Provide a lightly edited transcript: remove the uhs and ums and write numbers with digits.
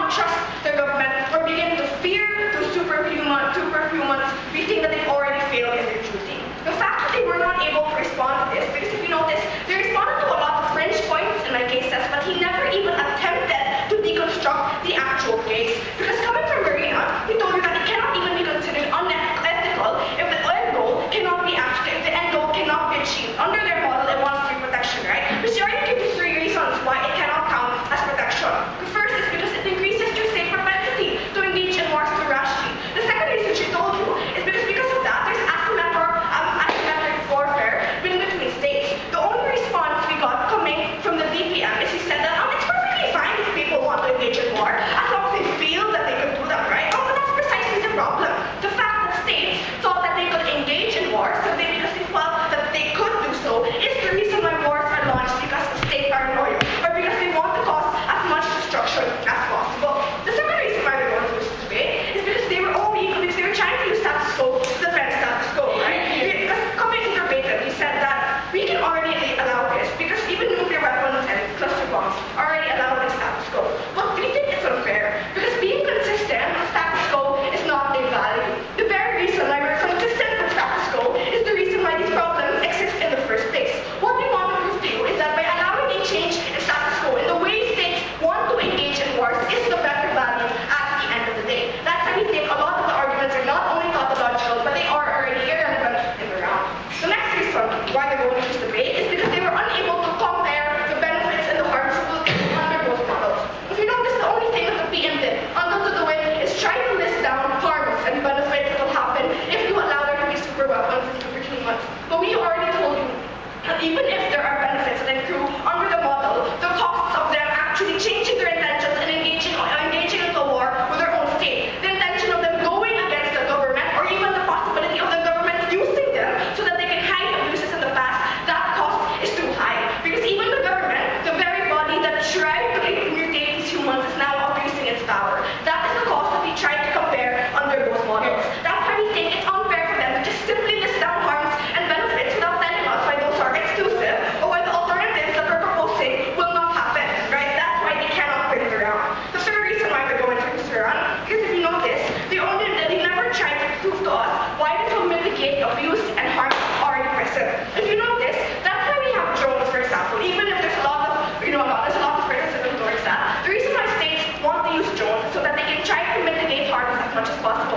not trust their government or begin to fear through superhumans, we think that they've already failed in their duty. The fact that they were not able to respond to this, because if you notice, they responded to a lot of fringe points in my cases, but he never even attempted to deconstruct the actual case. Because coming from Marina, he told you that it cannot even be considered unethical if the end goal cannot be achieved. Under their model, it wants to be protection, right? But she already gave you 3 reasons why it cannot count as protection. The first is because it increases your state propensity to engage in wars too rashly. The second reason she told you is because of that, there's asymmetric warfare between states. The only response we got coming from the DPM is he said that it's perfectly fine if people want to engage in war, as long as they feel that they could do that, right? But that's precisely the problem. The fact that states thought that they could engage in war because they felt that they could do so is the reason why wars are launched, because of state paranoia, or because they want to cause as much destruction as possible. The second reason why they're going to this debate is because they were trying to use status quo to defend status quo, right? Because coming verbatim, he said that we can already allow this because even nuclear weapons and cluster bombs are already allowed in status quo. But we think it's unfair because being consistent with status quo is not a value. The very reason why we're consistent with status quo is the reason why these problems exist in the first place. What we want to prove to you is that by allowing a change in status quo in the way states want to engage in wars is the better value at the end of the day. That's why we think a lot of the arguments are not only tautological, but they are already irrelevant in the round. The next reason why they're going to this debate is because they were unable to compare the benefits and the harms under both models. If you notice, the only thing that the PM did under the way is try to list down harms and benefits that will happen if you allow there to be super weapons in super humans. But we already told you that even if there are benefits that accrue under the model, the costs of them actually changing their intentions and engaging into war with their own state, the intention of them going against the government, or even the possibility of the government using them so that they can hide abuses in the past, that cost is too high. Because even the government, the very body that tried to mutate these humans, is now abusing its power. That is the cost that we tried to compare under both models. That's why we think it's unfair for them to just simply list down harms and benefits without telling us why those are exclusive or why the alternatives that we're proposing will not happen, right? That's why they cannot bring it around. The third reason why they're going to this around, because if you notice, they never tried to prove to us why this will mitigate abuse and harm already present. If you notice, that's why we have drones, for example, even if there's a lot of criticism towards that. The reason why states want to use drones is so that they can try to mitigate harm as much as possible.